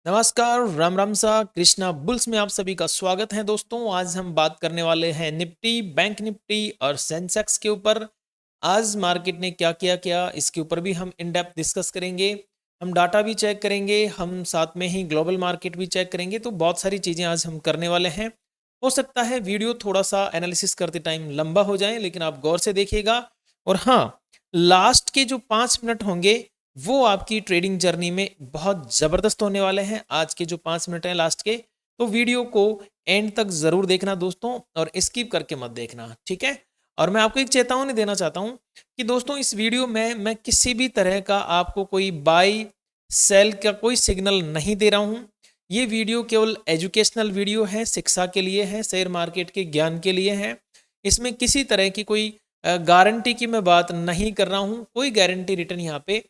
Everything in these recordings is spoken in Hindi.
नमस्कार, राम राम सा कृष्णा बुल्स में आप सभी का स्वागत है दोस्तों। आज हम बात करने वाले हैं निफ्टी, बैंक निफ्टी और सेंसेक्स के ऊपर। आज मार्केट ने क्या किया क्या इसके ऊपर भी हम इन डेप्थ डिस्कस करेंगे। हम डाटा भी चेक करेंगे, हम साथ में ही ग्लोबल मार्केट भी चेक करेंगे। तो बहुत सारी चीज़ें आज हम करने वाले हैं। हो सकता है वीडियो थोड़ा सा एनालिसिस करते टाइम लंबा हो जाए, लेकिन आप गौर से देखिएगा। और हाँ, लास्ट के जो 5 मिनट होंगे वो आपकी ट्रेडिंग जर्नी में बहुत ज़बरदस्त होने वाले हैं। आज के जो 5 मिनट हैं लास्ट के, तो वीडियो को एंड तक ज़रूर देखना दोस्तों, और स्किप करके मत देखना, ठीक है। और मैं आपको एक चेतावनी देना चाहता हूं कि दोस्तों इस वीडियो में मैं किसी भी तरह का आपको कोई बाई सेल का कोई सिग्नल नहीं दे रहा हूं। ये वीडियो केवल एजुकेशनल वीडियो है, शिक्षा के लिए है, शेयर मार्केट के ज्ञान के लिए है। इसमें किसी तरह की कोई गारंटी की मैं बात नहीं कर रहा हूं। कोई गारंटी रिटर्न यहाँ पे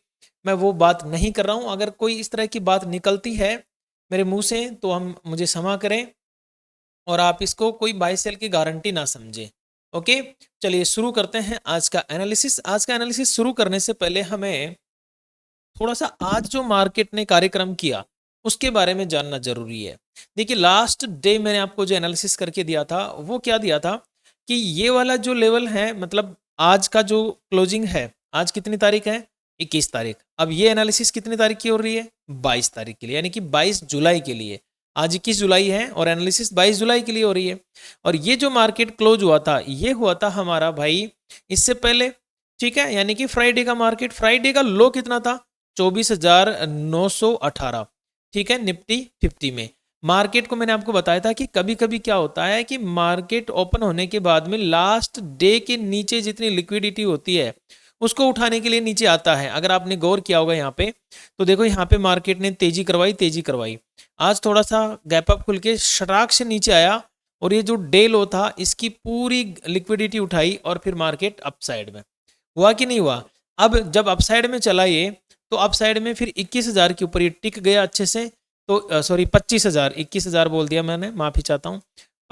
मैं वो बात नहीं कर रहा हूँ। अगर कोई इस तरह की बात निकलती है मेरे मुंह से तो हम मुझे क्षमा करें, और आप इसको कोई बाय सेल की गारंटी ना समझें। ओके, चलिए शुरू करते हैं आज का एनालिसिस। आज का एनालिसिस शुरू करने से पहले हमें थोड़ा सा आज जो मार्केट ने कार्यक्रम किया उसके बारे में जानना जरूरी है। देखिए, लास्ट डे मैंने आपको जो एनालिसिस करके दिया था वो क्या दिया था कि ये वाला जो लेवल है, मतलब आज का जो क्लोजिंग है, आज कितनी तारीख है? 21 तारीख। अब ये एनालिसिस कितनी तारीख की हो रही है? 22 तारीख के लिए, यानी कि 22 जुलाई के लिए। आज 21 जुलाई है और एनालिसिस 22 जुलाई के लिए हो रही है। और ये जो मार्केट क्लोज हुआ था ये हुआ था हमारा भाई इससे पहले, ठीक है। यानी कि फ्राइडे का मार्केट, फ्राइडे का लो कितना था? 24,918, ठीक है। निफ्टी 50 में मार्केट को मैंने आपको बताया था कि कभी कभी क्या होता है कि मार्केट ओपन होने के बाद में लास्ट डे के नीचे जितनी लिक्विडिटी होती है उसको उठाने के लिए नीचे आता है। अगर आपने गौर किया होगा यहाँ पे, तो देखो यहाँ पे मार्केट ने तेजी करवाई, तेजी करवाई। आज थोड़ा सा गैप अप खुल के शराक से नीचे आया, और ये जो डे लो था इसकी पूरी लिक्विडिटी उठाई, और फिर मार्केट अपसाइड में हुआ कि नहीं हुआ? अब जब अपसाइड में चला ये, तो अपसाइड में फिर 21,000 के ऊपर ये टिक गया अच्छे से। तो सॉरी, 25,000, 21,000 बोल दिया मैंने, माफ़ी चाहता हूँ।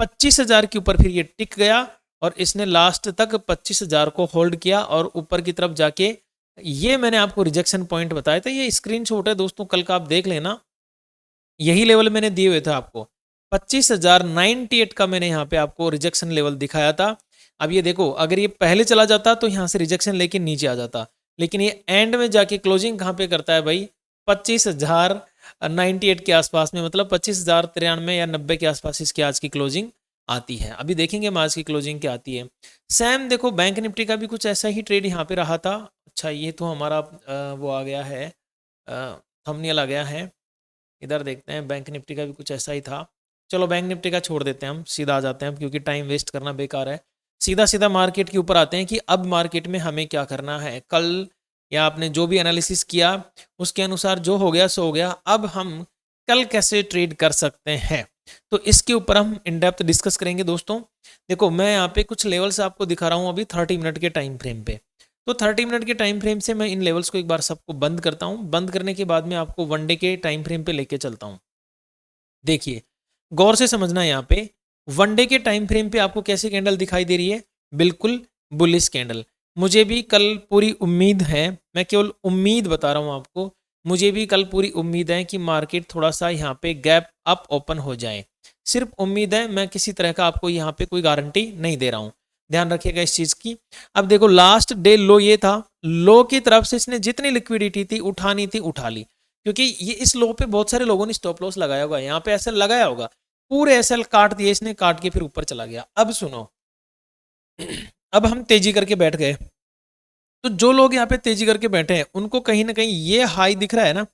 25,000 के ऊपर फिर ये टिक गया, और इसने लास्ट तक 25,000 को होल्ड किया और ऊपर की तरफ जाके ये मैंने आपको रिजेक्शन पॉइंट बताया था। ये स्क्रीनशॉट है दोस्तों, कल का आप देख लेना। यही लेवल मैंने दिए हुए थे आपको। 25,098 का मैंने यहाँ पे आपको रिजेक्शन लेवल दिखाया था। अब ये देखो, अगर ये पहले चला जाता तो यहाँ से रिजेक्शन लेके नीचे आ जाता, लेकिन ये एंड में जाके क्लोजिंग कहाँ पे करता है भाई? 25,098 के आसपास में, मतलब 25,093 या 90 के आसपास इसकी आज की क्लोजिंग आती है। अभी देखेंगे हम आज की क्लोजिंग क्या आती है। सैम देखो, बैंक निफ्टी का भी कुछ ऐसा ही ट्रेड यहाँ पे रहा था। अच्छा, ये तो हमारा वो आ गया है, थंबनेल आ गया है। इधर देखते हैं, बैंक निफ्टी का भी कुछ ऐसा ही था। चलो बैंक निफ्टी का छोड़ देते हैं, हम सीधा आ जाते हैं क्योंकि टाइम वेस्ट करना बेकार है। सीधा सीधा मार्केट के ऊपर आते हैं कि अब मार्केट में हमें क्या करना है। कल या आपने जो भी एनालिसिस किया उसके अनुसार जो हो गया सो हो गया। अब हम कल कैसे ट्रेड कर सकते हैं, तो इसके ऊपर हम इन डेप्थ डिस्कस करेंगे दोस्तों। देखो, मैं यहाँ पे कुछ लेवल्स आपको दिखा रहा हूँ अभी 30 मिनट के टाइम फ्रेम पे। तो 30 मिनट के टाइम फ्रेम से मैं इन लेवल्स को एक बार सबको बंद करता हूँ। बंद करने के बाद में आपको वन डे के टाइम फ्रेम पे लेके चलता हूँ। देखिए, गौर से समझना यहाँ पे, वन डे के टाइम फ्रेम पे आपको कैसे कैंडल दिखाई दे रही है? बिल्कुल बुलिश कैंडल। मुझे भी कल पूरी उम्मीद है, मैं केवल उम्मीद बता रहा हूँ आपको, मुझे भी कल पूरी उम्मीद है कि मार्केट थोड़ा सा यहाँ पे गैप अप ओपन हो जाए। सिर्फ उम्मीद है, मैं किसी तरह का आपको यहाँ पे कोई गारंटी नहीं दे रहा हूँ। ध्यान रखिएगा इस चीज़ की। अब देखो, लास्ट डे लो ये था, लो की तरफ से इसने जितनी लिक्विडिटी थी उठानी थी उठा ली। क्योंकि ये इस लो पे बहुत सारे लोगों ने स्टॉप लॉस लगाया होगा, यहाँ पे एसएल लगाया होगा, पूरे एसएल काट दिए इसने, काट के फिर ऊपर चला गया। अब सुनो, अब हम तेजी करके बैठ गए। तो जो लोग यहाँ पे तेजी करके बैठे हैं उनको कहीं ना कहीं ये हाई दिख रहा है ना,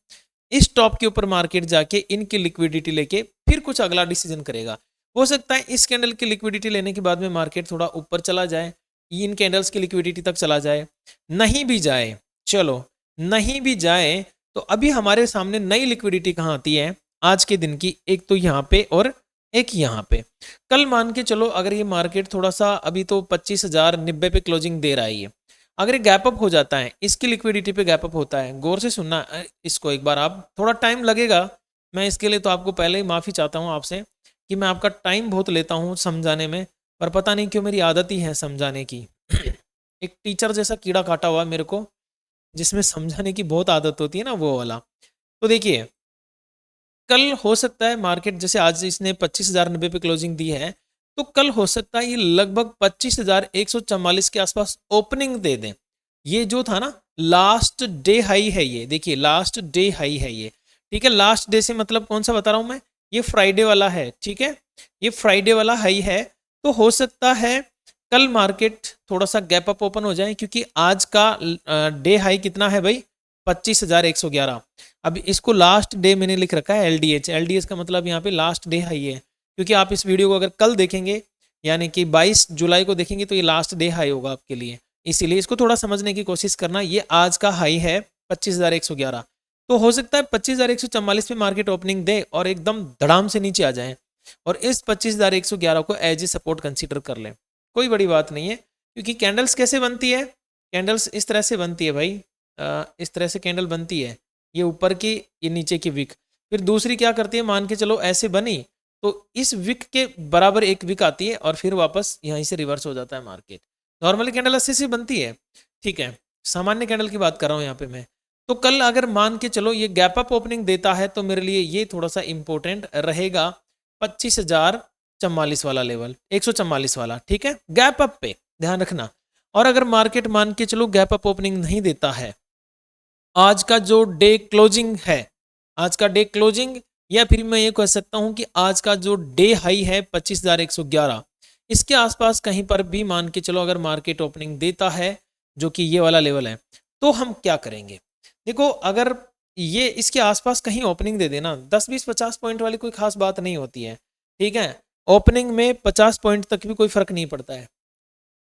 इस टॉप के ऊपर मार्केट जाके इनकी लिक्विडिटी लेके फिर कुछ अगला डिसीजन करेगा। हो सकता है इस कैंडल की लिक्विडिटी लेने के बाद में मार्केट थोड़ा ऊपर चला जाए, इन कैंडल्स की लिक्विडिटी तक चला जाए। नहीं भी जाए, चलो नहीं भी जाए, तो अभी हमारे सामने नई लिक्विडिटी कहाँ आती है आज के दिन की? एक तो यहाँ पे और एक यहाँ पे। कल मान के चलो, अगर ये मार्केट थोड़ा सा, अभी तो 25,090 पे क्लोजिंग दे रहा है ये, अगर ये गैप अप हो जाता है, इसकी लिक्विडिटी पे गैप अप होता है, गौर से सुनना इसको एक बार, आप थोड़ा टाइम लगेगा। मैं इसके लिए तो आपको पहले ही माफ़ी चाहता हूँ आपसे कि मैं आपका टाइम बहुत लेता हूँ समझाने में, पर पता नहीं क्यों मेरी आदत ही है समझाने की। एक टीचर जैसा कीड़ा काटा हुआ है मेरे को, जिसमें समझाने की बहुत आदत होती है ना, वो वाला। तो देखिए, कल हो सकता है मार्केट, जैसे आज इसने 25,090 पे क्लोजिंग दी है, तो कल हो सकता है ये लगभग 25,144 के आसपास ओपनिंग दे दें। ये जो था ना लास्ट डे हाई है, ये देखिए लास्ट डे हाई है ये, ठीक है। लास्ट डे से मतलब कौन सा बता रहा हूं मैं, ये फ्राइडे वाला है, ठीक है, ये फ्राइडे वाला हाई है। तो हो सकता है कल मार्केट थोड़ा सा गैप अप ओपन हो जाए, क्योंकि आज का डे हाई कितना है भाई, 25,111। अब इसको लास्ट डे मैंने लिख रखा है एलडीएच, एलडीएच का मतलब यहाँ पे लास्ट डे हाई है, क्योंकि आप इस वीडियो को अगर कल देखेंगे यानी कि 22 जुलाई को देखेंगे तो ये लास्ट डे हाई होगा आपके लिए, इसीलिए इसको थोड़ा समझने की कोशिश करना। ये आज का हाई है 25,111, तो हो सकता है 25,144 पे मार्केट ओपनिंग दे और एकदम धड़ाम से नीचे आ जाए और इस 25,111 को एज ए सपोर्ट कंसीडर कर लें। कोई बड़ी बात नहीं है, क्योंकि कैंडल्स कैसे बनती है, कैंडल्स इस तरह से बनती है भाई, इस तरह से कैंडल बनती है, ये ऊपर की ये नीचे की विक, फिर दूसरी क्या करती है, मान के चलो ऐसे बनी तो इस विक के बराबर एक विक आती है और फिर वापस यहीं से रिवर्स हो जाता है मार्केट। नॉर्मली कैंडल ऐसे से बनती है, ठीक है, सामान्य कैंडल की बात कर रहा हूँ यहाँ पे मैं। तो कल अगर मान के चलो ये गैप अप ओपनिंग देता है तो मेरे लिए ये थोड़ा सा इंपॉर्टेंट रहेगा 25,044 वाला लेवल, 144 वाला, ठीक है, गैप अप पे ध्यान रखना। और अगर मार्केट मान के चलो गैप अप ओपनिंग नहीं देता है, आज का जो डे क्लोजिंग है, आज का डे क्लोजिंग, या फिर मैं ये कह सकता हूं कि आज का जो डे हाई है 25,111, इसके आसपास कहीं पर भी मान के चलो अगर मार्केट ओपनिंग देता है जो कि ये वाला लेवल है, तो हम क्या करेंगे। देखो अगर ये इसके आसपास कहीं ओपनिंग दे देना, 10 20 50 पॉइंट वाली कोई खास बात नहीं होती है, ठीक है, ओपनिंग में 50 पॉइंट तक भी कोई फर्क नहीं पड़ता है।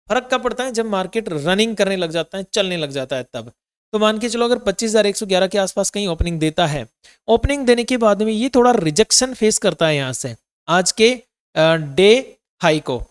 फर्क कब पड़ता है, जब मार्केट रनिंग करने लग जाता है, चलने लग जाता है तब। तो मान के चलो अगर 25,111 के आसपास कहीं ओपनिंग देता है, ओपनिंग देने के बाद में ये थोड़ा रिजेक्शन फेस करता है यहाँ से आज के डे हाई को,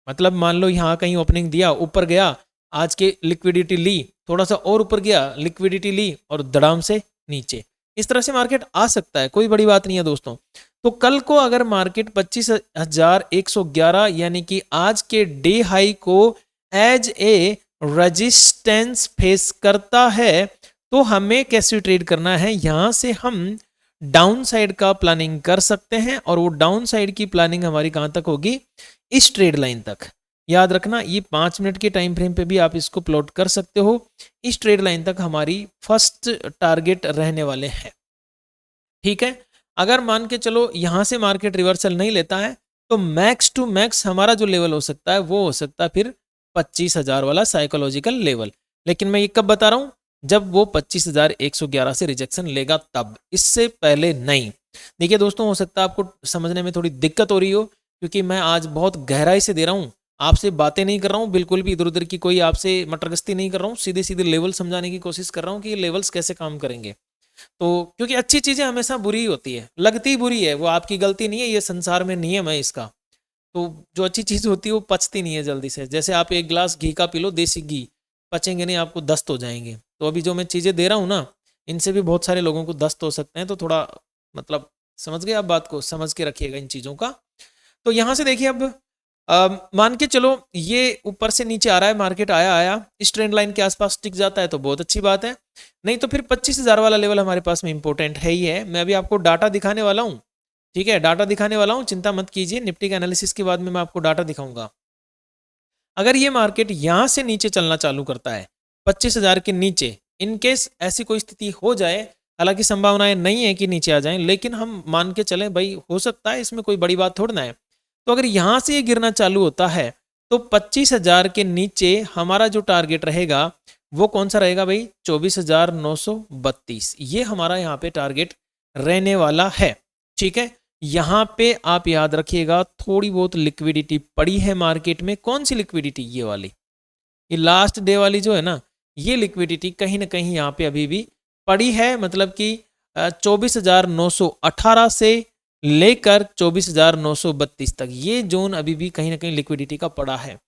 मतलब मान लो यहाँ कहीं ओपनिंग दिया, ऊपर गया, आज के लिक्विडिटी ली, थोड़ा सा और ऊपर गया, लिक्विडिटी ली और धड़ाम से नीचे, इस तरह से मार्केट आ सकता है, कोई बड़ी बात नहीं है दोस्तों। तो कल को अगर मार्केट 25,111 यानी कि आज के डे हाई को एज ए रेजिस्टेंस फेस करता है, तो हमें कैसे ट्रेड करना है, यहां से हम डाउन साइड का प्लानिंग कर सकते हैं। और वो डाउन साइड की प्लानिंग हमारी कहां तक होगी, इस ट्रेड लाइन तक। याद रखना ये 5 मिनट के टाइम फ्रेम पे भी आप इसको प्लॉट कर सकते हो, इस ट्रेड लाइन तक हमारी फर्स्ट टारगेट रहने वाले हैं, ठीक है। अगर मान के चलो यहां से मार्केट रिवर्सल नहीं लेता है, तो मैक्स टू मैक्स हमारा जो लेवल हो सकता है वो हो सकता है फिर 25,000 वाला साइकोलॉजिकल लेवल। लेकिन मैं ये कब बता रहा हूं, जब वो 25,111 से रिजेक्शन लेगा तब, इससे पहले नहीं। देखिए दोस्तों, हो सकता है आपको समझने में थोड़ी दिक्कत हो रही हो, क्योंकि मैं आज बहुत गहराई से दे रहा हूं, आपसे बातें नहीं कर रहा हूं, बिल्कुल भी इधर उधर की कोई आपसे मटरगस्ती नहीं कर रहा हूं, सीधे सीधे लेवल समझाने की कोशिश कर रहा हूं कि ये लेवल्स कैसे काम करेंगे। तो क्योंकि अच्छी चीजें हमेशा बुरी ही होती है, लगती बुरी है, वो आपकी गलती नहीं है, ये संसार में नियम है इसका। तो जो अच्छी चीज होती है वो पचती नहीं है जल्दी से। जैसे आप एक गिलास घी का पी लो, देसी घी, पचेंगे नहीं, आपको दस्त हो जाएंगे। तो अभी जो मैं चीजें दे रहा हूँ ना, इनसे भी बहुत सारे लोगों को दस्त हो सकते हैं, तो थोड़ा मतलब समझ गए आप, बात को समझ के रखिएगा इन चीजों का। तो यहां से देखिए अब मान के चलो ये ऊपर से नीचे आ रहा है, मार्केट आया आया इस ट्रेंड लाइन के आसपास टिक जाता है तो बहुत अच्छी बात है, नहीं तो फिर 25,000 वाला लेवल हमारे पास में इंपॉर्टेंट है ही है। मैं अभी आपको डाटा दिखाने वाला हूँ, ठीक है, डाटा दिखाने वाला हूँ, चिंता मत कीजिए, निफ्टी के एनालिसिस के बाद में मैं आपको डाटा दिखाऊंगा। अगर ये मार्केट यहां से नीचे चलना चालू करता है 25,000 के नीचे, इनकेस ऐसी कोई स्थिति हो जाए, हालांकि संभावनाएं नहीं है कि नीचे आ जाएं, लेकिन हम मान के चलें भाई हो सकता है, इसमें कोई बड़ी बात थोड़ा ना है। तो अगर यहां से ये गिरना चालू होता है तो 25,000 के नीचे हमारा जो टारगेट रहेगा वो कौन सा रहेगा भाई, 24,932, ये हमारा यहाँ पे टारगेट रहने वाला है, ठीक है। यहाँ पे आप याद रखिएगा थोड़ी बहुत लिक्विडिटी पड़ी है मार्केट में। कौन सी लिक्विडिटी, ये वाली, ये लास्ट डे वाली जो है ना, ये लिक्विडिटी कहीं ना कहीं यहाँ पे अभी भी पड़ी है, मतलब कि 24,918 से लेकर 24,932 तक ये जोन अभी भी कहीं ना कहीं लिक्विडिटी का पड़ा है।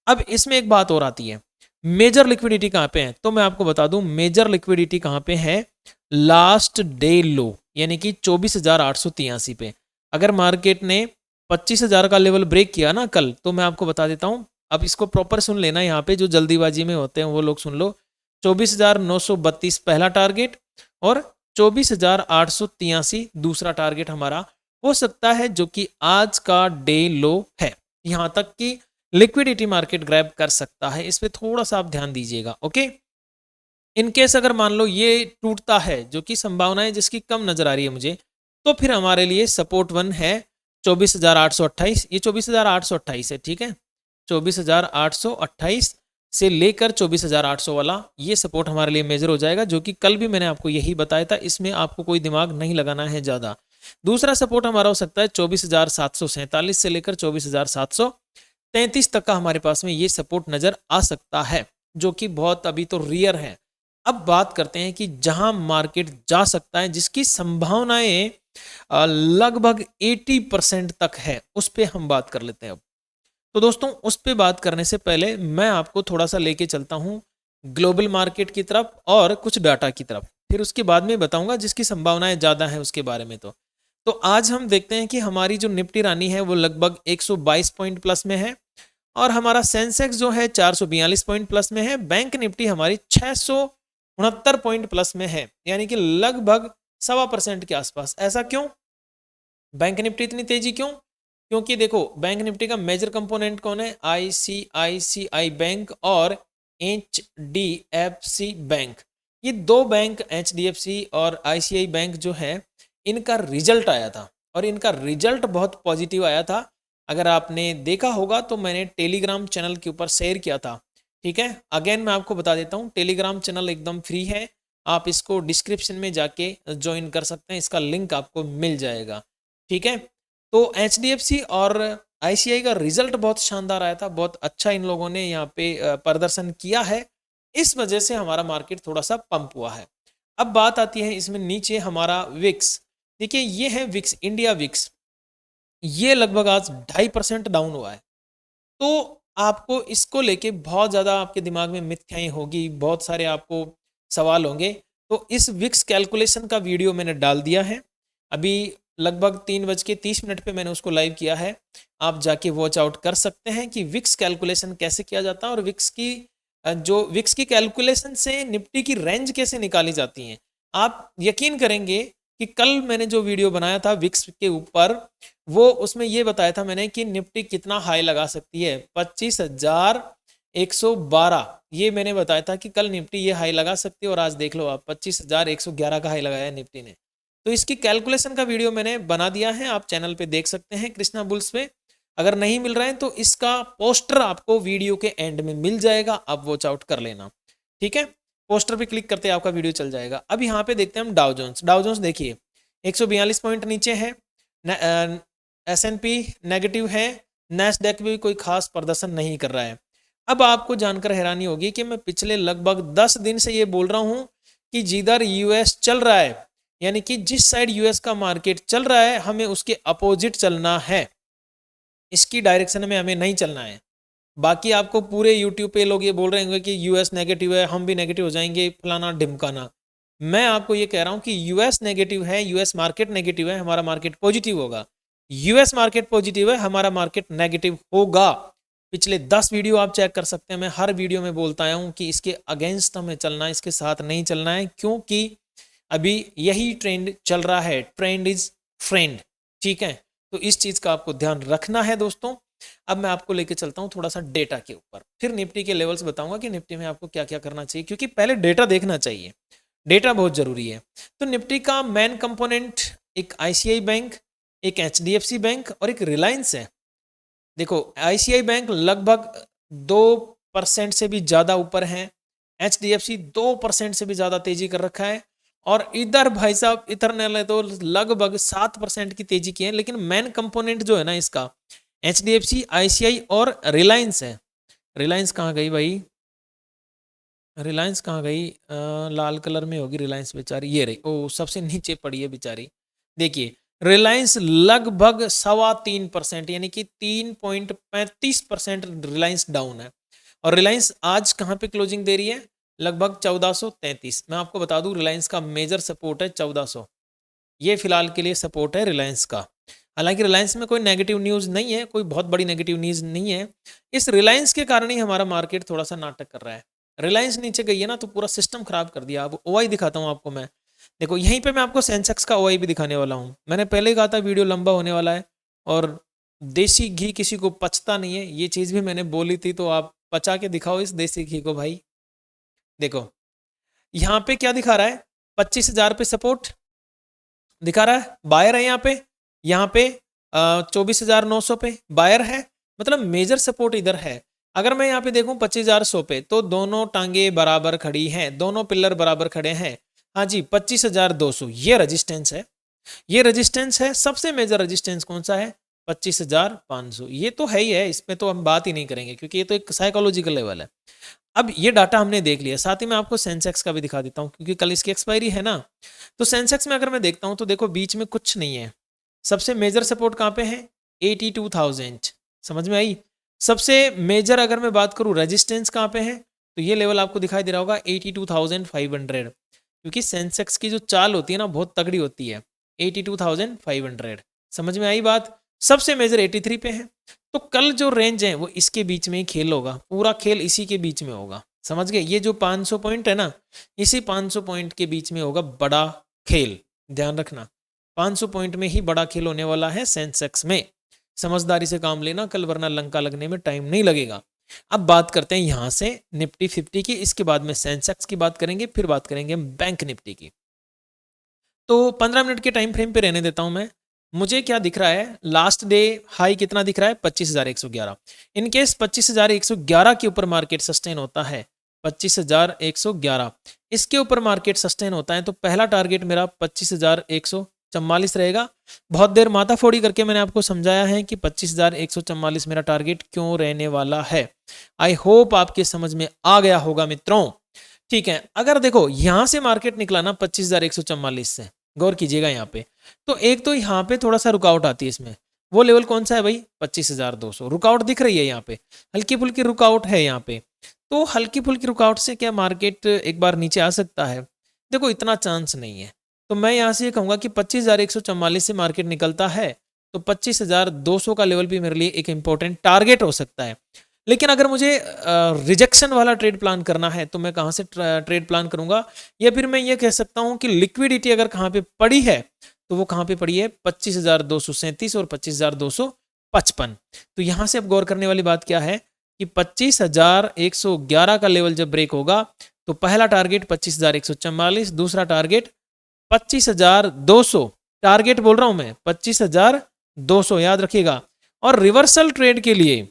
अब इसमें एक बात और आती है, मेजर लिक्विडिटी कहाँ पे है, तो मैं आपको बता दूं मेजर लिक्विडिटी कहाँ पे है, लास्ट डे लो यानी कि 24,883 पे। अगर मार्केट ने 25,000 का लेवल ब्रेक किया ना कल, तो मैं आपको बता देता हूं, अब इसको प्रॉपर सुन लेना, यहाँ पे जो जल्दीबाजी में होते हैं वो लोग सुन लो, 24,932 पहला टारगेट और 24,883 दूसरा टारगेट हमारा हो सकता है, जो कि आज का डे लो है। यहां तक कि लिक्विडिटी मार्केट ग्रैब कर सकता है, इस पे थोड़ा सा आप ध्यान दीजिएगा। ओके, इनकेस अगर मान लो ये टूटता है, जो कि संभावनाएं जिसकी कम नजर आ रही है मुझे, तो फिर हमारे लिए सपोर्ट वन है 24,828। ये 24,828 है, ठीक है। 24,828 से लेकर 24,800 वाला ये सपोर्ट हमारे लिए मेजर हो जाएगा, जो कि कल भी मैंने आपको यही बताया था। इसमें आपको कोई दिमाग नहीं लगाना है ज़्यादा। दूसरा सपोर्ट हमारा हो सकता है 24,747 से लेकर 24,733 तक का हमारे पास में ये सपोर्ट नज़र आ सकता है, जो कि बहुत अभी तो रियर है। अब बात करते हैं कि जहां मार्केट जा सकता है, जिसकी संभावनाएं लगभग 80% तक है, उस पर हम बात कर लेते हैं अब। तो दोस्तों, उस पर बात करने से पहले मैं आपको थोड़ा सा लेके चलता हूं ग्लोबल मार्केट की तरफ और कुछ डाटा की तरफ, फिर उसके बाद में बताऊंगा जिसकी संभावनाएं ज़्यादा है उसके बारे में। तो आज हम देखते हैं कि हमारी जो निफ्टी रानी है वो लगभग 122 पॉइंट प्लस में है, और हमारा सेंसेक्स जो है 442 पॉइंट प्लस में है। बैंक निफ्टी हमारी 669 पॉइंट प्लस में है, यानी कि लगभग 1.25% के आसपास। ऐसा क्यों? बैंक निफ्टी इतनी तेजी क्यों? क्योंकि देखो, बैंक निफ्टी का मेजर कंपोनेंट कौन है? आईसीआईसीआई बैंक और एचडीएफसी बैंक। ये दो बैंक, एचडीएफसी और आईसीआई बैंक जो है, इनका रिजल्ट आया था, और इनका रिजल्ट बहुत पॉजिटिव आया था। अगर आपने देखा होगा तो मैंने टेलीग्राम चैनल के ऊपर शेयर किया था, ठीक है। अगेन मैं आपको बता देता हूँ, टेलीग्राम चैनल एकदम फ्री है, आप इसको डिस्क्रिप्शन में जाके ज्वाइन कर सकते हैं, इसका लिंक आपको मिल जाएगा, ठीक है। तो एचडीएफसी और आईसीआई का रिजल्ट बहुत शानदार आया था, बहुत अच्छा इन लोगों ने यहाँ पे प्रदर्शन किया है, इस वजह से हमारा मार्केट थोड़ा सा पंप हुआ है। अब बात आती है इसमें नीचे हमारा विक्स। देखिए, ये है विक्स, इंडिया विक्स। ये लगभग आज 2.5% डाउन हुआ है। तो आपको इसको लेके बहुत ज़्यादा आपके दिमाग में मिथ्याएं होगी, बहुत सारे आपको सवाल होंगे। तो इस विक्स कैलकुलेशन का वीडियो मैंने डाल दिया है, अभी लगभग 3:30 पे मैंने उसको लाइव किया है। आप जाके वॉच आउट कर सकते हैं कि विक्स कैलकुलेशन कैसे किया जाता है, और विक्स की जो विक्स की कैलकुलेशन से निफ्टी की रेंज कैसे निकाली जाती हैं। आप यकीन करेंगे कि कल मैंने जो वीडियो बनाया था विक्स के ऊपर, वो उसमें ये बताया था मैंने कि निफ्टी कितना हाई लगा सकती है। 25,112 ये मैंने बताया था कि कल निफ्टी ये हाई लगा सकती है, और आज देख लो आप 25,111 का हाई लगाया है निफ्टी ने। तो इसकी कैलकुलेशन का वीडियो मैंने बना दिया है, आप चैनल पे देख सकते हैं कृष्णा बुल्स पे। अगर नहीं मिल रहा है तो इसका पोस्टर आपको वीडियो के एंड में मिल जाएगा, आप वॉच आउट कर लेना, ठीक है। पोस्टर पे क्लिक करते आपका वीडियो चल जाएगा। अब यहाँ पे देखते हैं हम डाउ जोन्स। डाउ जोन्स देखिए 142 पॉइंट नीचे है, एसएनपी नेगेटिव है, नैस्डैक भी कोई खास प्रदर्शन नहीं कर रहा है। अब आपको जानकर हैरानी होगी कि मैं पिछले लगभग 10 दिन से ये बोल रहा हूँ कि जिधर यूएस चल रहा है, यानी कि जिस साइड यूएस का मार्केट चल रहा है, हमें उसके अपोजिट चलना है, इसकी डायरेक्शन में हमें नहीं चलना है। बाकी आपको पूरे यूट्यूब पे लोग ये बोल रहे होंगे कि यूएस नेगेटिव है, हम भी नेगेटिव हो जाएंगे, फलाना ढिमकाना। मैं आपको ये कह रहा हूँ कि यूएस नेगेटिव है, यूएस मार्केट नेगेटिव है, हमारा मार्केट पॉजिटिव होगा। यूएस मार्केट पॉजिटिव है, हमारा मार्केट नेगेटिव होगा। पिछले 10 वीडियो आप चेक कर सकते हैं, मैं हर वीडियो में बोलता आया हूँ कि इसके अगेंस्ट हमें चलना है, इसके साथ नहीं चलना है, क्योंकि अभी यही ट्रेंड चल रहा है। ट्रेंड इज फ्रेंड, ठीक है। तो इस चीज़ का आपको ध्यान रखना है दोस्तों। अब मैं आपको लेके चलता हूँ थोड़ा सा डेटा के ऊपर, फिर निफ्टी के लेवल्स बताऊंगा कि निफ्टी में आपको क्या क्या करना चाहिए, क्योंकि पहले डेटा देखना चाहिए, डेटा बहुत जरूरी है। तो निफ्टी का मेन कंपोनेंट एक आईसीआई बैंक, एक एचडीएफसी बैंक और एक रिलायंस है। देखो, आईसीआई बैंक लगभग 2% से भी ज़्यादा ऊपर है, एचडीएफसी 2% से भी ज़्यादा तेजी कर रखा है, और इधर भाई साहब इधर ने तो लगभग 7% की तेजी की है। लेकिन मेन कंपोनेंट जो है ना इसका, एचडीएफसी, आईसीआई और रिलायंस है। रिलायंस कहाँ गई भाई? रिलायंस कहाँ गई? लाल कलर में होगी रिलायंस बेचारी, ये रही। ओ, सबसे नीचे पड़ी है बेचारी। देखिए, रिलायंस लगभग 3.25%, यानी कि 3.35% रिलायंस डाउन है। और रिलायंस आज कहाँ पे क्लोजिंग दे रही है? लगभग 1433। मैं आपको बता दूं, रिलायंस का मेजर सपोर्ट है 1400, ये फिलहाल के लिए सपोर्ट है रिलायंस का। हालांकि रिलायंस में कोई नेगेटिव न्यूज़ नहीं है, कोई बहुत बड़ी नेगेटिव न्यूज़ नहीं है। इस रिलायंस के कारण ही हमारा मार्केट थोड़ा सा नाटक कर रहा है। रिलायंस नीचे गई है ना, तो पूरा सिस्टम खराब कर दिया। अब ओआई दिखाता हूँ आपको मैं। देखो यहीं पे मैं आपको सेंसेक्स का ओआई भी दिखाने वाला हूँ। मैंने पहले ही कहा था वीडियो लंबा होने वाला है, और देसी घी किसी को पचता नहीं है, ये चीज़ भी मैंने बोली थी, तो आप पचा के दिखाओ इस देसी घी को भाई। देखो यहाँ पे क्या दिखा रहा है, 25,000 पे सपोर्ट दिखा रहा है, बायर है यहाँ पे 24,900 पे बायर है, मतलब मेजर सपोर्ट इधर है। अगर मैं यहाँ पे देखूं 25,100 पे, तो दोनों टांगे बराबर खड़ी हैं, दोनों पिलर बराबर खड़े हैं। हाँ जी, 25,200 ये रेजिस्टेंस है, ये रेजिस्टेंस है। सबसे मेजर रेजिस्टेंस कौन सा है, 25,500। ये तो है ही है, इसमें तो हम बात ही नहीं करेंगे क्योंकि ये तो एक साइकोलॉजिकल लेवल है। अब ये डाटा हमने देख लिया, साथ ही मैं आपको सेंसेक्स का भी दिखा देता हूँ क्योंकि कल इसकी एक्सपायरी है ना। तो सेंसेक्स में अगर मैं देखता हूँ तो देखो बीच में कुछ नहीं है। सबसे मेजर सपोर्ट कहाँ पे है, 82,000, समझ में आई। सबसे मेजर अगर मैं बात करूँ रेजिस्टेंस कहाँ पे है, तो ये लेवल आपको दिखाई दे रहा होगा 82,500, क्योंकि सेंसेक्स की जो चाल होती है ना बहुत तगड़ी होती है। 82,500, समझ में आई बात। सबसे मेजर 83 पे है, तो कल जो रेंज है वो इसके बीच में ही खेल होगा, पूरा खेल इसी के बीच में होगा, समझ गए। ये जो 500 पॉइंट है ना, इसी 500 पॉइंट के बीच में होगा बड़ा खेल, ध्यान रखना। 500 पॉइंट में ही बड़ा खेल होने वाला है सेंसेक्स में। समझदारी से काम लेना कल, वरना लंका लगने में टाइम नहीं लगेगा। अब बात करते हैं यहाँ से निफ्टी 50 की, इसके बाद में सेंसेक्स की बात करेंगे, फिर बात करेंगे बैंक निफ्टी की। तो 15 मिनट के टाइम फ्रेम पे रहने देता हूं मैं। मुझे क्या दिख रहा है, लास्ट डे हाई कितना दिख रहा है, 25,111। इन केस 25,111 के ऊपर मार्केट सस्टेन होता है, 25,111 इसके ऊपर मार्केट सस्टेन होता है, तो पहला टारगेट मेरा 25,144 रहेगा। बहुत देर माथा फोड़ी करके मैंने आपको समझाया है कि 25,144 मेरा टारगेट क्यों रहने वाला है। आई होप आपके समझ में आ गया होगा मित्रों। ठीक है, अगर देखो यहां से मार्केट निकला ना 25,144 से, गौर कीजिएगा यहाँ पे, तो एक तो यहाँ पे थोड़ा सा रुकावट आती है इसमें। वो लेवल कौन सा है भाई, 25,200 रुकावट दिख रही है यहाँ पे, हल्की फुल्की रुकावट है यहाँ पे। तो हल्की फुल्की रुकावट से क्या मार्केट एक बार नीचे आ सकता है, देखो इतना चांस नहीं है। तो मैं यहाँ से ये कहूँगा कि 25,144 से मार्केट निकलता है तो 25,200 का लेवल भी मेरे लिए एक इंपॉर्टेंट टारगेट हो सकता है। लेकिन अगर मुझे रिजेक्शन वाला ट्रेड प्लान करना है तो मैं कहाँ से ट्रेड प्लान करूंगा, या फिर मैं ये कह सकता हूँ कि लिक्विडिटी अगर कहाँ पे पड़ी है तो वो कहाँ पे पड़ी है, 25,237 और 25,255। तो यहाँ से अब गौर करने वाली बात क्या है कि 25,111 का लेवल जब ब्रेक होगा तो पहला टारगेट 25,144, दूसरा टारगेट 25,200, टारगेट बोल रहा हूं मैं 25,200, याद रखिएगा। और रिवर्सल ट्रेड के लिए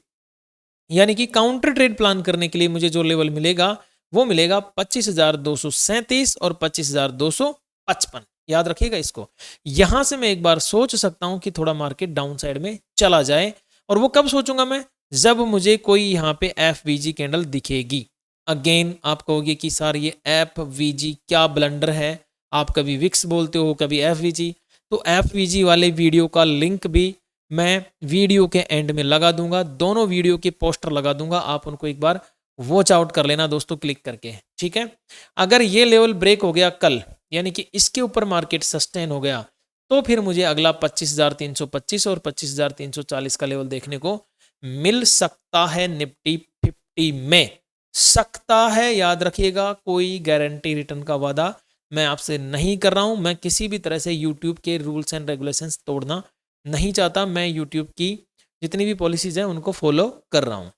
यानी कि काउंटर ट्रेड प्लान करने के लिए मुझे जो लेवल मिलेगा वो मिलेगा 25,237 और 25,255, याद रखिएगा इसको। यहां से मैं एक बार सोच सकता हूं कि थोड़ा मार्केट डाउन साइड में चला जाए, और वो कब सोचूंगा मैं, जब मुझे कोई यहां पे एफवीजी कैंडल दिखेगी। अगेन आप कहोगे कि सर ये एफवीजी क्या ब्लंडर है, आप कभी विक्स बोलते हो कभी एफवीजी। तो एफवीजी वाले वीडियो का लिंक भी मैं वीडियो के एंड में लगा दूंगा, दोनों वीडियो के पोस्टर लगा दूंगा, आप उनको एक बार वॉच आउट कर लेना दोस्तों, क्लिक करके, ठीक है। अगर ये लेवल ब्रेक हो गया कल, यानी कि इसके ऊपर मार्केट सस्टेन हो गया, तो फिर मुझे अगला 25,325 और 25,340 का लेवल देखने को मिल सकता है निफ्टी 50 में। सकता है, याद रखिएगा, कोई गारंटी रिटर्न का वादा मैं आपसे नहीं कर रहा हूं। मैं किसी भी तरह से यूट्यूब के रूल्स एंड रेगुलेशंस तोड़ना नहीं चाहता, मैं यूट्यूब की जितनी भी पॉलिसीज हैं उनको फॉलो कर रहा हूं।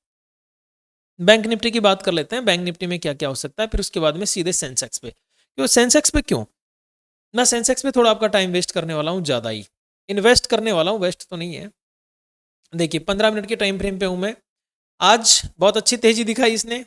बैंक निफ्टी की बात कर लेते हैं, बैंक निफ्टी में क्या क्या हो सकता है, फिर उसके बाद में सीधे सेंसेक्स पे। क्यों सेंसेक्स पे, क्यों मैं सेंसेक्स पे थोड़ा आपका टाइम वेस्ट करने वाला हूं, ज्यादा ही इन्वेस्ट करने वाला हूं, वेस्ट तो नहीं है। देखिए 15 मिनट के टाइम फ्रेम पे हूं मैं। आज बहुत अच्छी तेजी दिखाई इसने,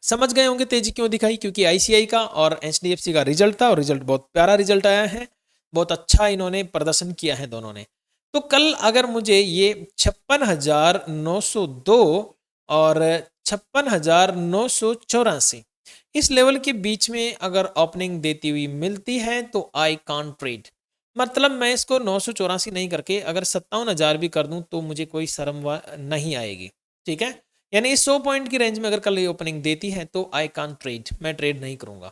समझ गए होंगे तेजी क्यों दिखाई, क्योंकि आईसीआई का और एचडीएफसी का रिजल्ट था, और रिजल्ट बहुत प्यारा रिजल्ट आया है, बहुत अच्छा इन्होंने प्रदर्शन किया है दोनों ने। तो कल अगर मुझे ये 56,902 और 56,984 इस लेवल के बीच में अगर ओपनिंग देती हुई मिलती है तो आई कांट ट्रेड, मतलब मैं इसको 984 नहीं करके अगर 57,000 भी कर दूं तो मुझे कोई शर्म नहीं आएगी, ठीक है। यानी इस 100 पॉइंट की रेंज में अगर कल ये ओपनिंग देती है तो आई कांट ट्रेड, मैं ट्रेड नहीं करूंगा।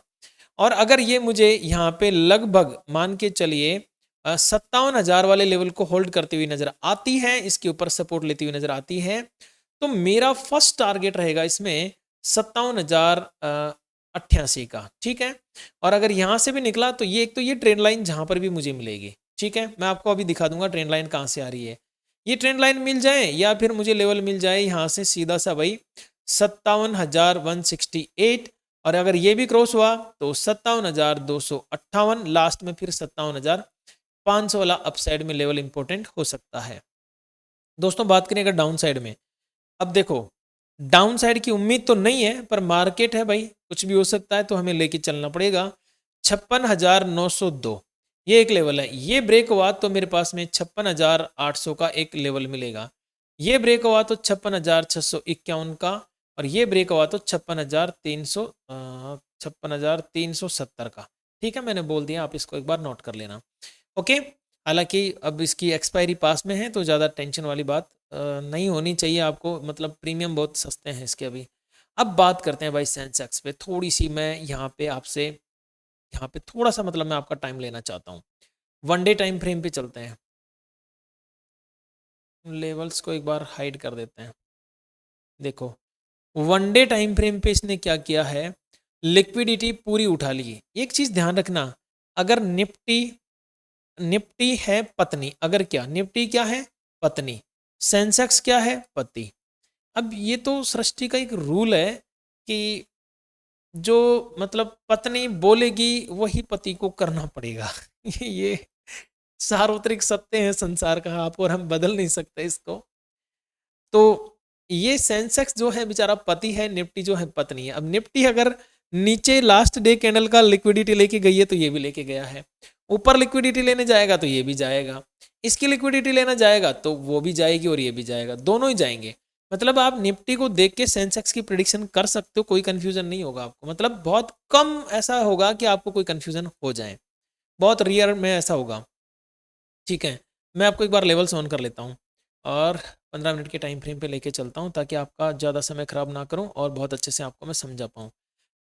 और अगर ये मुझे यहाँ पे लगभग मान के चलिए 57,000 वाले लेवल को होल्ड करती हुई नजर आती है, इसके ऊपर सपोर्ट लेती हुई नजर आती है, तो मेरा फर्स्ट टारगेट रहेगा इसमें 88 का, ठीक है। और अगर यहाँ से भी निकला तो ये एक तो ये ट्रेंड लाइन जहाँ पर भी मुझे मिलेगी, ठीक है। मैं आपको अभी दिखा दूंगा ट्रेंड लाइन कहाँ से आ रही है। ये ट्रेंड लाइन मिल जाए या फिर मुझे लेवल मिल जाए यहाँ से सीधा सा भाई 57,168, और अगर ये भी क्रॉस हुआ तो 57,258, लास्ट में फिर 57,500 वाला अपसाइड में लेवल इंपॉर्टेंट हो सकता है। दोस्तों बात करें अगर डाउन साइड में, अब देखो डाउन साइड की उम्मीद तो नहीं है, पर मार्केट है भाई, कुछ भी हो सकता है, तो हमें लेके चलना पड़ेगा। 56,902 ये एक लेवल है, ये ब्रेक हुआ तो मेरे पास में 56,800 का एक लेवल मिलेगा। ये ब्रेक हुआ तो 56,651 का, और ये ब्रेक हुआ तो 56,370 का, ठीक है। मैंने बोल दिया, आप इसको एक बार नोट कर लेना, ओके। हालांकि अब इसकी एक्सपायरी पास में है तो ज़्यादा टेंशन वाली बात नहीं होनी चाहिए आपको, मतलब प्रीमियम बहुत सस्ते हैं इसके अभी। अब बात करते हैं भाई सेंसेक्स पे, थोड़ी सी मैं यहाँ पे आपसे यहाँ पे थोड़ा सा मतलब मैं आपका टाइम लेना चाहता हूँ। वन डे टाइम फ्रेम पे चलते हैं, लेवल्स को एक बार हाइड कर देते हैं। देखो वन डे टाइम फ्रेम पे इसने क्या किया है, लिक्विडिटी पूरी उठा ली है। एक चीज़ ध्यान रखना, अगर निफ्टी है पत्नी, अगर क्या निफ्टी क्या है पत्नी, सेंसेक्स क्या है पति। अब ये तो सृष्टि का एक रूल है कि जो मतलब पत्नी बोलेगी वही पति को करना पड़ेगा। ये सार्वत्रिक सत्य है संसार का, आप और हम बदल नहीं सकते इसको। तो ये सेंसेक्स जो है बेचारा पति है, निफ्टी जो है पत्नी है। अब निफ्टी अगर नीचे लास्ट डे कैंडल का लिक्विडिटी लेके गई है तो ये भी लेके गया है, ऊपर लिक्विडिटी लेने जाएगा तो ये भी जाएगा, इसकी लिक्विडिटी लेना जाएगा तो वो भी जाएगी और ये भी जाएगा, दोनों ही जाएंगे। मतलब आप निफ्टी को देख के सेंसेक्स की प्रिडिक्शन कर सकते हो, कोई कंफ्यूजन नहीं होगा आपको। मतलब बहुत कम ऐसा होगा कि आपको कोई कंफ्यूजन हो जाए, बहुत रेयर में ऐसा होगा, ठीक है। मैं आपको एक बार लेवल्स ऑन कर लेता हूँ और 15 मिनट के टाइम फ्रेम पे लेके चलता हूँ, ताकि आपका ज़्यादा समय खराब ना करूँ और बहुत अच्छे से आपको मैं समझा पाऊँ।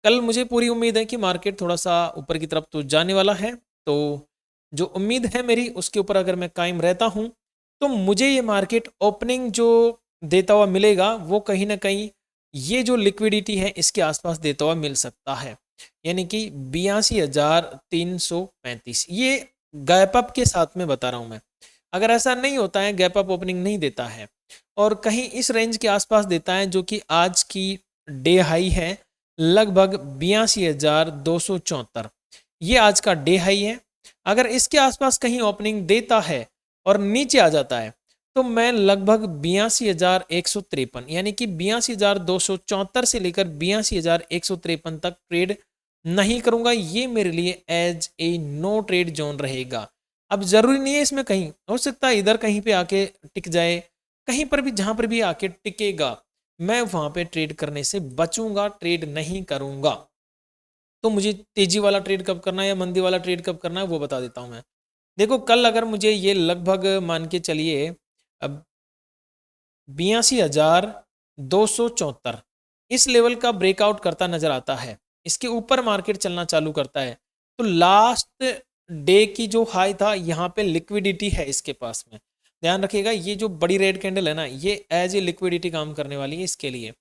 कल मुझे पूरी उम्मीद है कि मार्केट थोड़ा सा ऊपर की तरफ तो जाने वाला है, तो जो उम्मीद है मेरी उसके ऊपर अगर मैं कायम रहता हूँ तो मुझे ये मार्केट ओपनिंग जो देता हुआ मिलेगा वो कहीं ना कहीं ये जो लिक्विडिटी है इसके आसपास देता हुआ मिल सकता है, यानी कि 82,335। ये गैप अप के साथ में बता रहा हूँ मैं। अगर ऐसा नहीं होता है, गैप अप ओपनिंग नहीं देता है और कहीं इस रेंज के आसपास देता है, जो कि आज की डे हाई है लगभग 82,274, ये आज का डे हाई है। अगर इसके आसपास कहीं ओपनिंग देता है और नीचे आ जाता है तो मैं लगभग 82,153 यानी कि 82,274 से लेकर 82,153 तक ट्रेड नहीं करूंगा। ये मेरे लिए as a no trade zone रहेगा। अब जरूरी नहीं है इसमें, कहीं हो सकता है इधर कहीं पे आके टिक जाए, कहीं पर भी जहां पर भी आके टिकेगा मैं वहां पे ट्रेड करने से बचूंगा, ट्रेड नहीं करूंगा। तो मुझे तेजी वाला ट्रेड कब करना है या मंदी वाला ट्रेड कब करना है वो बता देता हूं मैं। देखो कल अगर मुझे ये लगभग मान के चलिए अब 82,274 इस लेवल का ब्रेकआउट करता नजर आता है, इसके ऊपर मार्केट चलना चालू करता है, तो लास्ट डे की जो हाई था यहाँ पे लिक्विडिटी है इसके पास में। ध्यान रखिएगा ये जो बड़ी रेड कैंडल है ना, ये एज ए लिक्विडिटी काम करने वाली है इसके लिए।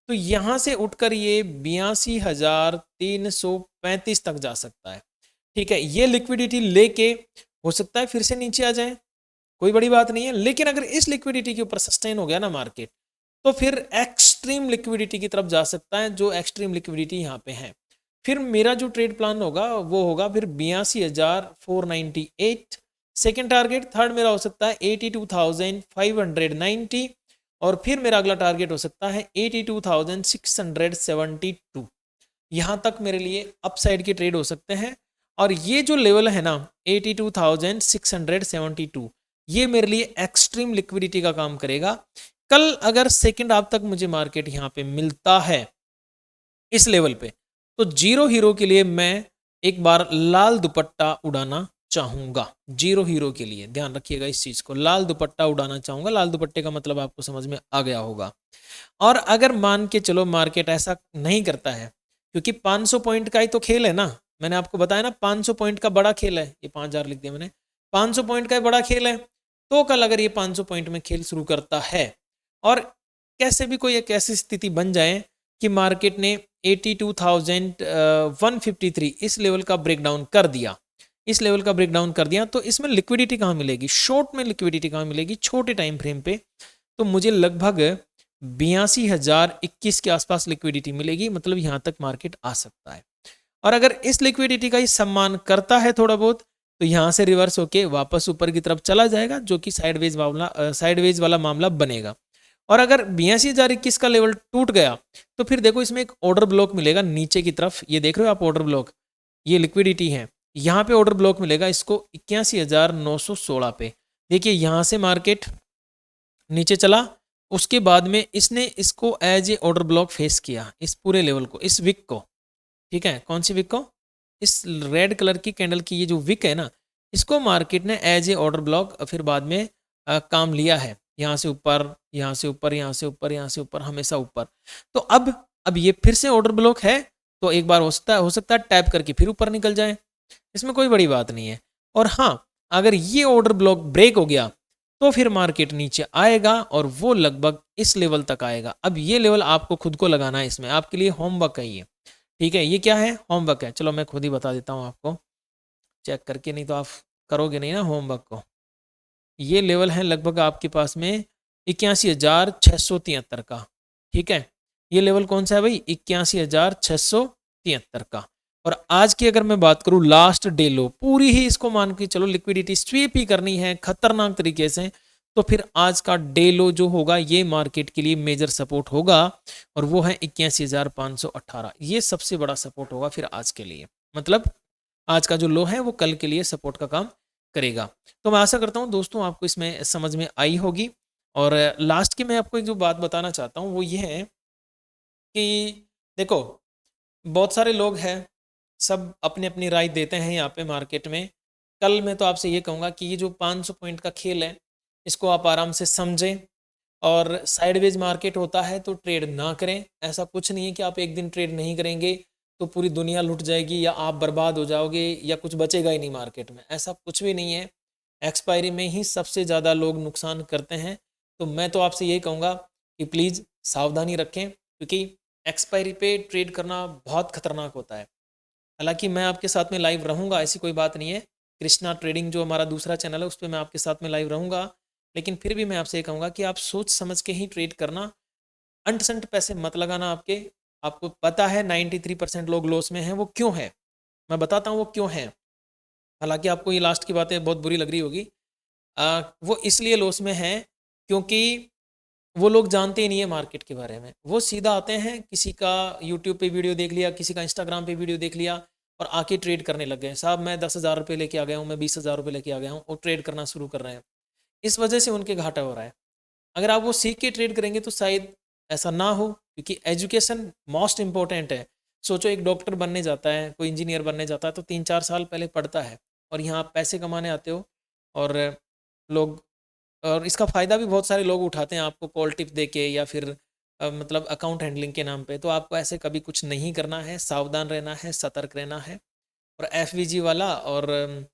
तो यहाँ से उठकर ये 82,335 तक जा सकता है, ठीक है। ये लिक्विडिटी लेके हो सकता है फिर से नीचे आ जाए, कोई बड़ी बात नहीं है। लेकिन अगर इस लिक्विडिटी के ऊपर सस्टेन हो गया ना मार्केट, तो फिर एक्सट्रीम लिक्विडिटी की तरफ जा सकता है, जो एक्सट्रीम लिक्विडिटी यहाँ पे है। फिर मेरा जो ट्रेड प्लान होगा वो होगा फिर 82,498 सेकेंड टारगेट, थर्ड मेरा हो सकता है 82,590 और फिर मेरा अगला टारगेट हो सकता है 82,672। यहाँ तक मेरे लिए अपसाइड के ट्रेड हो सकते हैं। और ये जो लेवल है ना 82,672, ये मेरे लिए एक्सट्रीम लिक्विडिटी का काम करेगा। कल अगर सेकंड हाफ तक मुझे मार्केट यहाँ पे मिलता है इस लेवल पे, तो जीरो हीरो के लिए मैं एक बार लाल दुपट्टा उड़ाना चाहूंगा। जीरो हीरो के लिए ध्यान रखिएगा इस चीज को, लाल दुपट्टा उड़ाना चाहूंगा। लाल दुपट्टे का मतलब आपको समझ में आ गया होगा। और अगर मान के चलो मार्केट ऐसा नहीं करता है, क्योंकि 500 पॉइंट का ही तो खेल है ना, मैंने आपको बताया ना 500 पॉइंट का बड़ा खेल है, ये 5,000 लिख दिया मैंने, 500 पॉइंट का बड़ा खेल है। तो कल अगर ये 500 पॉइंट में खेल शुरू करता है और कैसे भी कोई एक ऐसी स्थिति बन जाए कि मार्केट ने 82,153 इस लेवल का ब्रेकडाउन कर दिया, इस लेवल का ब्रेकडाउन कर दिया, तो इसमें लिक्विडिटी कहाँ मिलेगी, शॉर्ट में लिक्विडिटी कहाँ मिलेगी, छोटे टाइम फ्रेम पे, तो मुझे लगभग 82,021 के आसपास लिक्विडिटी मिलेगी, मतलब यहाँ तक मार्केट आ सकता है। और अगर इस लिक्विडिटी का ही सम्मान करता है थोड़ा बहुत, तो यहाँ से रिवर्स होके वापस ऊपर की तरफ चला जाएगा, जो कि साइडवेज वाला मामला बनेगा। और अगर 82,021 का लेवल टूट गया, तो फिर देखो इसमें एक ऑर्डर ब्लॉक मिलेगा नीचे की तरफ, ये देख रहे हो आप ऑर्डर ब्लॉक, ये लिक्विडिटी है, यहाँ पे ऑर्डर ब्लॉक मिलेगा इसको 81,916 पे। देखिए यहाँ से मार्केट नीचे चला, उसके बाद में इसने इसको as a order block face किया, इस पूरे लेवल को, इस विक को, ठीक है, कौन सी विक को, इस रेड कलर की कैंडल की ये जो विक है ना, इसको मार्केट ने एज ए ऑर्डर ब्लॉक फिर बाद में काम लिया है, यहाँ से ऊपर, यहाँ से ऊपर, यहाँ से ऊपर, यहाँ से ऊपर, हमेशा ऊपर। तो अब ये फिर से ऑर्डर ब्लॉक है, तो एक बार हो सकता है टैप करके फिर ऊपर निकल जाए, इसमें कोई बड़ी बात नहीं है। और हाँ, अगर ये ऑर्डर ब्लॉक ब्रेक हो गया, तो फिर मार्केट नीचे आएगा और वो लगभग इस लेवल तक आएगा। अब ये लेवल आपको खुद को लगाना है, इसमें आपके लिए होमवर्क है ये, ठीक है, ये क्या है, होमवर्क है। चलो मैं खुद ही बता देता हूँ आपको चेक करके, नहीं तो आप करोगे नहीं ना होमवर्क को। ये लेवल है लगभग आपके पास में 81,673 का, ठीक है, ये लेवल कौन सा है भाई, 81,673 का। और आज की अगर मैं बात करूं लास्ट डे लो, पूरी ही इसको मान के चलो लिक्विडिटी स्वीप ही करनी है खतरनाक तरीके से, तो फिर आज का डे लो जो होगा ये मार्केट के लिए मेजर सपोर्ट होगा, और वो है 81,518, ये सबसे बड़ा सपोर्ट होगा फिर आज के लिए, मतलब आज का जो लो है वो कल के लिए सपोर्ट का काम करेगा। तो मैं आशा करता हूँ दोस्तों आपको इसमें समझ में आई होगी। और लास्ट की मैं आपको एक जो बात बताना चाहता हूँ वो ये है कि देखो, बहुत सारे लोग हैं, सब अपनी अपनी राय देते हैं यहाँ पे मार्केट में। कल मैं तो आपसे ये कहूँगा कि ये जो 500 पॉइंट का खेल है, इसको आप आराम से समझें, और साइडवेज मार्केट होता है तो ट्रेड ना करें। ऐसा कुछ नहीं है कि आप एक दिन ट्रेड नहीं करेंगे तो पूरी दुनिया लुट जाएगी या आप बर्बाद हो जाओगे या कुछ बचेगा ही नहीं मार्केट में, ऐसा कुछ भी नहीं है। एक्सपायरी में ही सबसे ज़्यादा लोग नुकसान करते हैं। तो मैं तो आपसे यही कहूँगा कि प्लीज़ सावधानी रखें, क्योंकि एक्सपायरी पे ट्रेड करना बहुत खतरनाक होता है। हालांकि मैं आपके साथ में लाइव रहूँगा, ऐसी कोई बात नहीं है, कृष्णा ट्रेडिंग जो हमारा दूसरा चैनल है उस पर मैं आपके साथ में लाइव रहूँगा, लेकिन फिर भी मैं आपसे ये कहूँगा कि आप सोच समझ के ही ट्रेड करना, अंट संट पैसे मत लगाना आपके। आपको पता है 93% लोग लॉस में हैं, वो क्यों है, मैं बताता हूँ वो क्यों है। हालांकि आपको ये लास्ट की बातें बहुत बुरी लग रही होगी, वो इसलिए लॉस में हैं क्योंकि वो लोग जानते ही नहीं है मार्केट के बारे में। वो सीधा आते हैं, किसी का यूट्यूब पे वीडियो देख लिया, किसी का इंस्टाग्राम पे वीडियो देख लिया और आके ट्रेड करने लग गए। साहब मैं 10,000 रुपये लेके आ गया हूँ, मैं 20,000 रुपये लेके आ गया हूँ, और ट्रेड करना शुरू कर रहे हैं। इस वजह से उनके घाटा हो रहा है। अगर आप वो सीख के ट्रेड करेंगे तो शायद ऐसा ना हो, क्योंकि एजुकेशन मोस्ट इंपॉर्टेंट है। सोचो एक डॉक्टर बनने जाता है, कोई इंजीनियर बनने जाता है तो 3-4 साल पहले पढ़ता है, और यहाँ आप पैसे कमाने आते हो। और लोग, और इसका फ़ायदा भी बहुत सारे लोग उठाते हैं आपको कॉल टिप दे के या फिर मतलब अकाउंट हैंडलिंग के नाम पे। तो आपको ऐसे कभी कुछ नहीं करना है, सावधान रहना है, सतर्क रहना है। और एफवीजी वाला और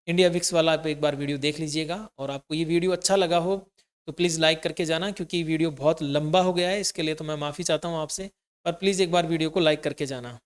इंडिया विक्स वाला आप एक बार वीडियो देख लीजिएगा। और आपको ये वीडियो अच्छा लगा हो तो प्लीज़ लाइक करके जाना, क्योंकि वीडियो बहुत लंबा हो गया है, इसके लिए तो मैं माफ़ी चाहता हूँ आपसे, पर प्लीज़ एक बार वीडियो को लाइक करके जाना।